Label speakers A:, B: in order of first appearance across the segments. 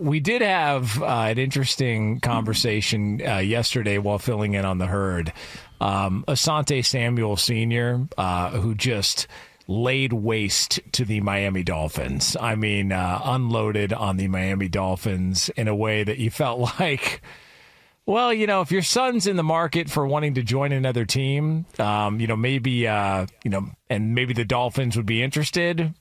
A: we did have an interesting conversation yesterday while filling in on the herd. Asante Samuel Sr., who just laid waste to the Miami Dolphins. I mean, unloaded on the Miami Dolphins in a way that you felt like, well, if your son's in the market for wanting to join another team, maybe, and maybe the Dolphins would be interested,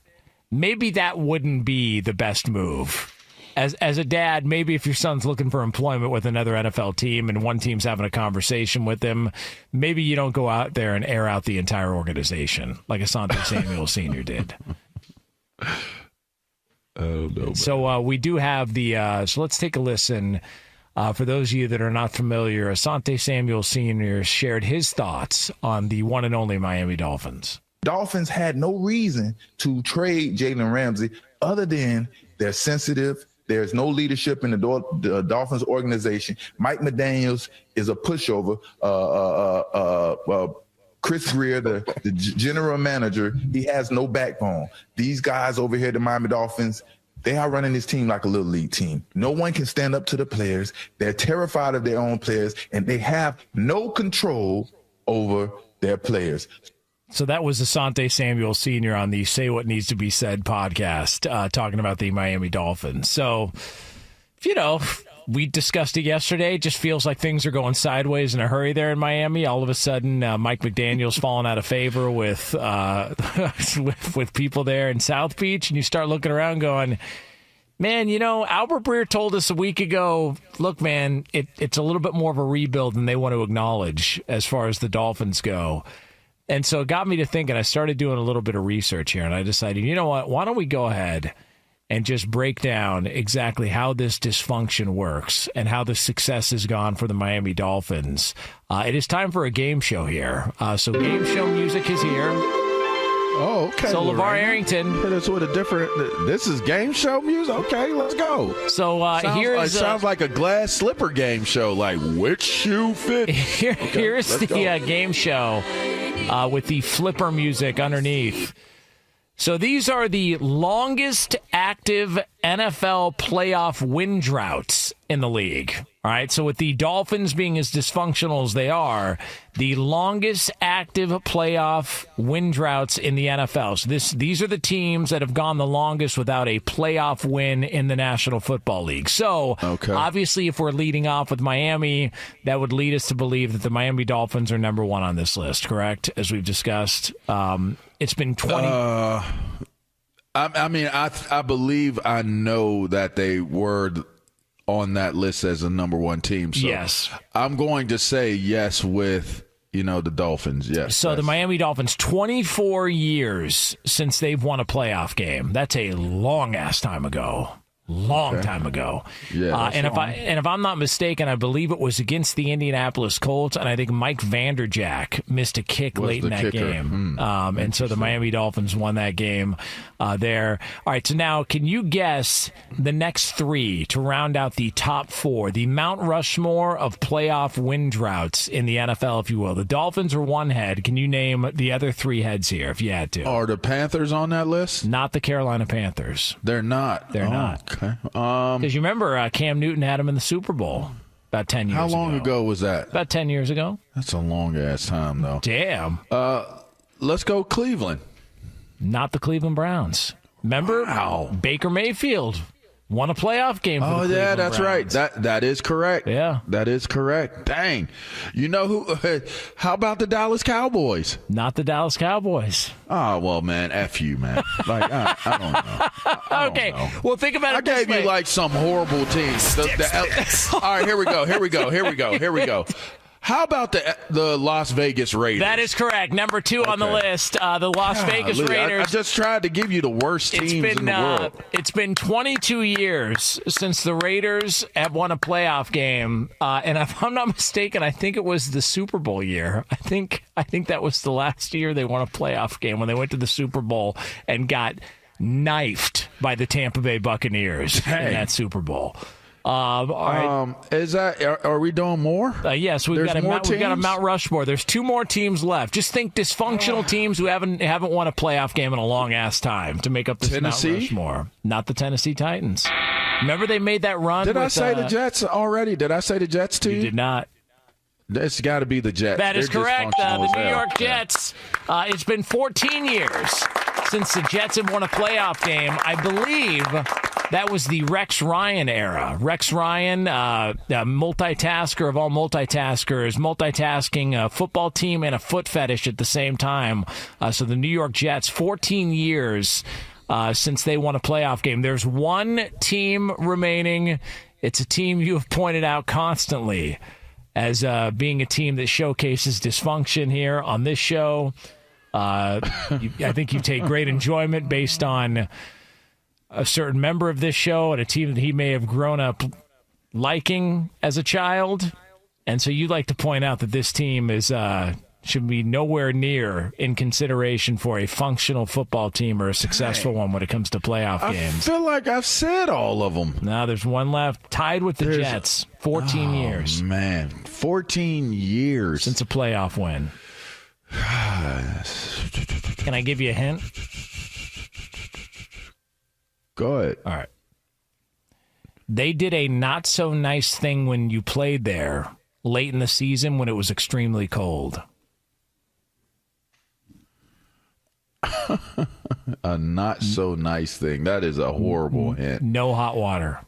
A: maybe that wouldn't be the best move. As a dad, maybe if your son's looking for employment with another NFL team and one team's having a conversation with him, maybe you don't go out there and air out the entire organization like Asante Samuel Sr. did.
B: Oh, no.
A: So we do have so let's take a listen. For those of you that are not familiar, Asante Samuel Sr. shared his thoughts on the one and only Miami Dolphins.
C: Dolphins had no reason to trade Jalen Ramsey other than they're sensitive. There's no leadership in the Dolphins organization. Mike McDaniels is a pushover. Chris Greer, the general manager, he has no backbone. These guys over here, the Miami Dolphins, they are running this team like a little league team. No one can stand up to the players. They're terrified of their own players, and they have no control over their players.
A: So that was Asante Samuel Sr. on the Say What Needs to Be Said podcast, talking about the Miami Dolphins. So, we discussed it yesterday. It just feels like things are going sideways in a hurry there in Miami. All of a sudden, Mike McDaniel's falling out of favor with with people there in South Beach, and you start looking around going, man, Albert Breer told us a week ago, look, man, it's a little bit more of a rebuild than they want to acknowledge as far as the Dolphins go. And so it got me to thinking. I started doing a little bit of research here, and I decided, you know what, why don't we go ahead and just break down exactly how this dysfunction works and how the success has gone for the Miami Dolphins. It is time for a game show here. So game show music is here.
B: Oh, okay.
A: So LaVar Arrington.
B: Hit us with a different. This is game show music. Okay, let's go.
A: So
B: sounds like a glass slipper game show. Like which shoe fit?
A: Here's the game show with the flipper music underneath. So these are the longest active NFL playoff win droughts in the league. All right, so with the Dolphins being as dysfunctional as they are, the longest active playoff win droughts in the NFL. So these are the teams that have gone the longest without a playoff win in the National Football League. So obviously, if we're leading off with Miami, that would lead us to believe that the Miami Dolphins are number one on this list, correct? As we've discussed. It's been 20.
B: I believe I know that they were on that list as a number one team. So
A: yes.
B: I'm going to say yes with, the Dolphins. Yes.
A: So the Miami Dolphins, 24 years since they've won a playoff game. That's a long-ass time ago. Time ago.
B: Yeah,
A: and if I'm not mistaken, I believe it was against the Indianapolis Colts, and I think Mike Vanderjagt missed a kick late in that game. And so the Miami Dolphins won that game there. All right, so now can you guess the next three to round out the top four, the Mount Rushmore of playoff win droughts in the NFL, if you will? The Dolphins are one head. Can you name the other three heads here if you had to?
B: Are the Panthers on that list?
A: Not the Carolina Panthers.
B: They're not.
A: They're not.
B: Okay.
A: Because you remember Cam Newton had him in the Super Bowl about 10 years ago.
B: How long ago was that?
A: About 10 years ago.
B: That's a long-ass time, though.
A: Damn.
B: Let's go Cleveland.
A: Not the Cleveland Browns. Remember?
B: Wow.
A: Baker Mayfield won a playoff game for the Cleveland
B: yeah, that's
A: Browns.
B: right. That is correct.
A: Yeah.
B: That is correct. Dang. You know who? How about the Dallas Cowboys?
A: Not the Dallas Cowboys.
B: Oh, well, man, F you, man. Like, I don't know. I
A: Okay.
B: don't know.
A: Well, think about it this
B: I gave
A: way.
B: you, like, some horrible teams. All right, here we go. How about the Las Vegas Raiders?
A: That is correct. Number two on the list, the Las Vegas Raiders.
B: I just tried to give you the worst teams in the world.
A: It's been 22 years since the Raiders have won a playoff game, and if I'm not mistaken, I think it was the Super Bowl year. I think that was the last year they won a playoff game when they went to the Super Bowl and got knifed by the Tampa Bay Buccaneers in that Super Bowl. All right.
B: Is that? Are we doing more?
A: Yes, we've got a Mount Rushmore. There's two more teams left. Just think dysfunctional teams who haven't won a playoff game in a long ass time to make up this
B: Tennessee?
A: Mount Rushmore. Not the Tennessee Titans. Remember they made that run?
B: Did I say the Jets already? Did I say the Jets to you?
A: You did not.
B: It's got to be the Jets.
A: That is correct. The New York Jets. It's been 14 years since the Jets have won a playoff game. I believe that was the Rex Ryan era. Rex Ryan, multitasker of all multitaskers, multitasking a football team and a foot fetish at the same time. So the New York Jets, 14 years since they won a playoff game. There's one team remaining. It's a team you have pointed out constantly as being a team that showcases dysfunction here on this show. I think you take great enjoyment based on a certain member of this show and a team that he may have grown up liking as a child. And so you like to point out that this team is should be nowhere near in consideration for a functional football team or a successful one when it comes to playoff games.
B: I feel like I've said all of them.
A: No, there's one left. Tied with the Jets. 14 years.
B: Man, 14 years.
A: Since a playoff win. Can I give you a hint?
B: Go ahead.
A: All right. They did a not-so-nice thing when you played there late in the season when it was extremely cold.
B: A not-so-nice thing. That is a horrible hint.
A: No hot water.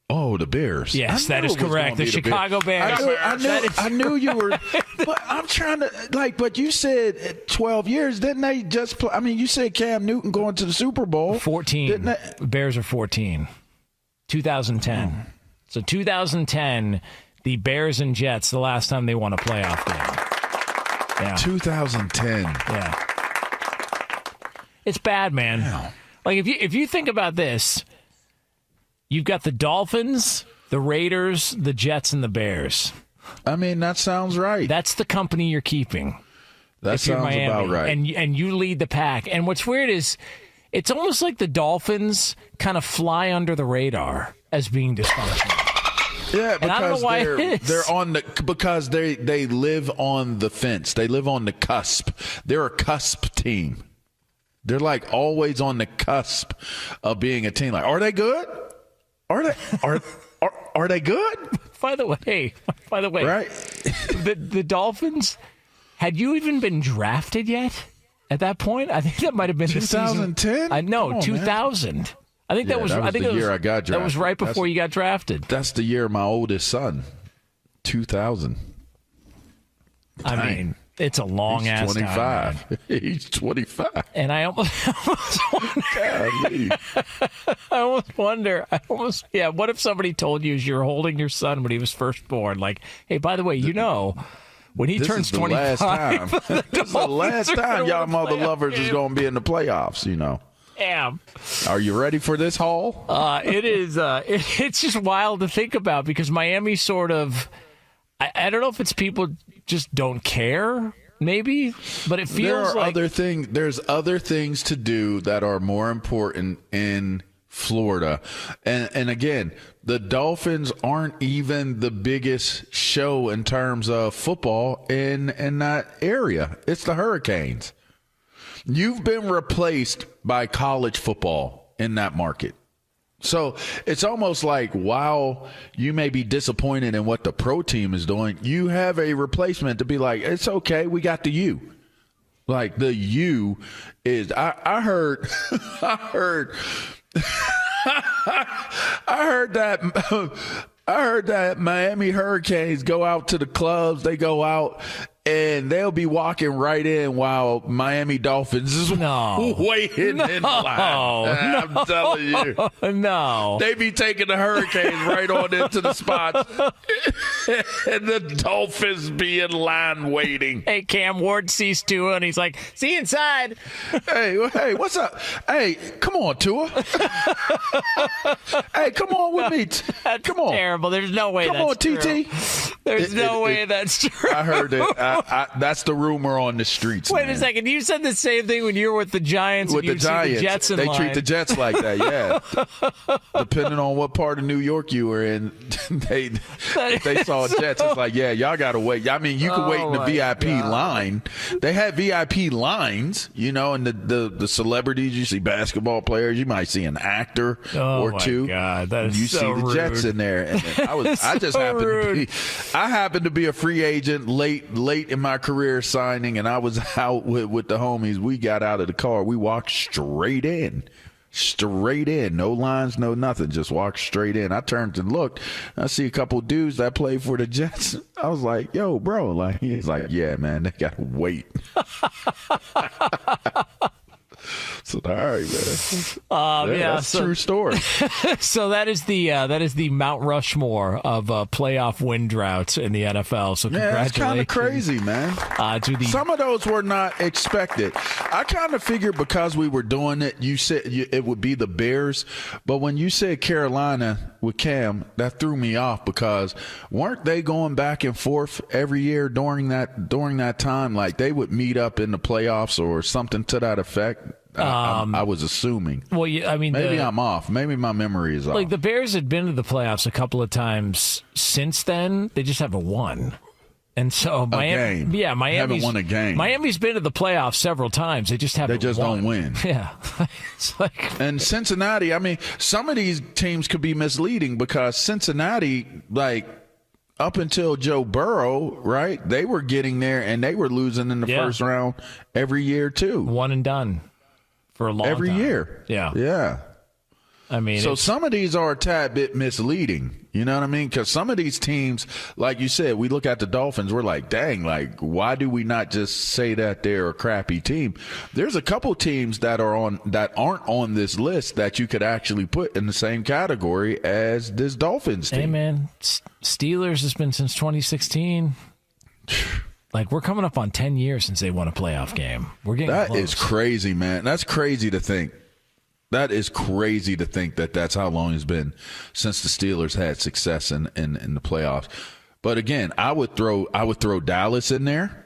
B: Oh, the Bears.
A: Yes, that is correct. The Chicago Bears.
B: I knew you were. But I'm trying to, but you said 12 years. Didn't they just play? I mean, you said Cam Newton going to the Super Bowl.
A: 14.
B: Didn't they?
A: Bears are 14. 2010. So 2010, the Bears and Jets, the last time they won a playoff game. Yeah.
B: 2010.
A: Yeah. It's bad, man.
B: Wow.
A: Like, if you think about this, you've got the Dolphins, the Raiders, the Jets, and the Bears.
B: I mean, that sounds right.
A: That's the company you're keeping.
B: That sounds about right.
A: And you lead the pack. And what's weird is it's almost like the Dolphins kind of fly under the radar as being dysfunctional.
B: Yeah, because
A: they're
B: on because they live on the fence. They live on the cusp. They're a cusp team. They're like always on the cusp of being a team. Like, are they good? Are they good?
A: By the way,
B: right?
A: the Dolphins, had you even been drafted yet at that point? I think that might have been
B: 2010.
A: I know, 2000. Man. I think that was
B: the year I got drafted.
A: That was right before you got drafted.
B: That's the year of my oldest son, 2000.
A: I mean, it's a long ass
B: 25.
A: time.
B: He's 25.
A: And I almost wonder. What if somebody told you as you're holding your son when he was first born, like, hey, by the way, when he turns 25,
B: this is the last time y'all mother lovers is going to be in the playoffs,
A: Damn.
B: Are you ready for this haul?
A: It is. It's just wild to think about because Miami sort of. I don't know if it's people just don't care, maybe, but it feels like
B: there's other things to do that are more important in Florida. And again, the Dolphins aren't even the biggest show in terms of football in that area. It's the Hurricanes. You've been replaced by college football in that market. So it's almost like while you may be disappointed in what the pro team is doing, you have a replacement to be like, it's okay, we got the U. Like the U is I heard that Miami Hurricanes go out to the clubs, they go out and they'll be walking right in while Miami Dolphins is waiting in line. I'm telling you.
A: No.
B: They be taking the Hurricanes right on into the spots. And the Dolphins be in line waiting.
A: Hey, Cam Ward sees Tua, and he's like, see you inside.
B: Hey, what's up? Hey, come on, Tua. Hey, come on with me.
A: That's
B: come on.
A: Terrible. There's no way
B: come
A: that's
B: on,
A: true.
B: TT.
A: There's no way that's true.
B: I heard it. That's the rumor on the streets.
A: Wait
B: man.
A: a second. You said the same thing when you were with the Giants.
B: With the Giants,
A: the Jets in
B: they
A: line.
B: treat the Jets like that. Yeah, depending on what part of New York you were in, they saw Jets. It's like, yeah, y'all gotta wait. I mean, you can wait in the VIP line. They had VIP lines, and the celebrities. You see basketball players. You might see an actor or two.
A: God, that is
B: you
A: so
B: see the
A: rude.
B: Jets in there. And I happened to be a free agent late in my career signing, and I was out with the homies. We got out of the car. We walked straight in. No lines, no nothing. Just walked straight in. I turned and looked. I see a couple dudes that play for the Jets. I was like, yo, bro. Like, he's like, yeah, man, they got to wait. So, all right, man. That's a true story.
A: So that is the Mount Rushmore of playoff win droughts in the NFL. So congratulations.
B: It's kind of crazy, man. Some of those were not expected. I kind of figured because we were doing it, you said it would be the Bears. But when you said Carolina with Cam, that threw me off because weren't they going back and forth every year during that time? Like they would meet up in the playoffs or something to that effect. I was assuming.
A: Well, maybe
B: I'm off. Maybe my memory is off.
A: Like the Bears had been to the playoffs a couple of times since then. They just haven't won. And so Miami
B: haven't won a game.
A: Miami's been to the playoffs several times. They just haven't.
B: They just
A: won.
B: don't win.
A: Yeah. It's like,
B: and Cincinnati. I mean, some of these teams could be misleading because Cincinnati, like, up until Joe Burrow, right? They were getting there and they were losing in the first round every year too.
A: One and done. For a long
B: every
A: time.
B: year.
A: Yeah. I mean,
B: so some of these are a tad bit misleading. You know what I mean? Because some of these teams, like you said, we look at the Dolphins, we're like, dang, like, why do we not just say that they're a crappy team? There's a couple teams that aren't on this list that you could actually put in the same category as this Dolphins team.
A: Hey, man, Steelers has been since 2016. Like, we're coming up on 10 years since they won a playoff game. We're getting
B: That
A: close.
B: is crazy, man. That's crazy to think. That is crazy to think that that's how long it's been since the Steelers had success in the playoffs. But again, I would throw Dallas in there.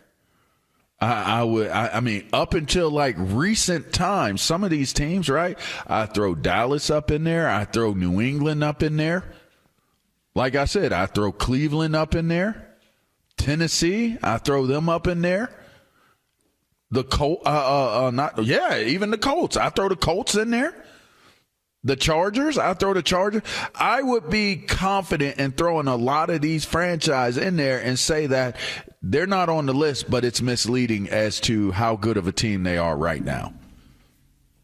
B: I mean, up until like recent times, some of these teams, right? I throw Dallas up in there. I throw New England up in there. Like I said, I throw Cleveland up in there. Tennessee, I throw them up in there. The even the Colts. I throw the Colts in there. The Chargers, I throw the Chargers. I would be confident in throwing a lot of these franchises in there and say that they're not on the list, but it's misleading as to how good of a team they are right now.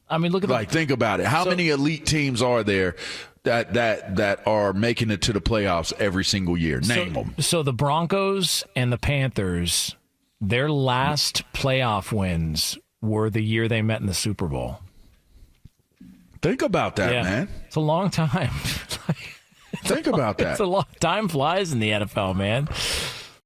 A: I mean,
B: think about it. How many elite teams are there that are making it to the playoffs every single year? Name them.
A: So the Broncos and the Panthers, their last playoff wins were the year they met in the Super Bowl.
B: Think about that, man.
A: It's a long time.
B: Think about that.
A: It's a long time flies in the NFL, man.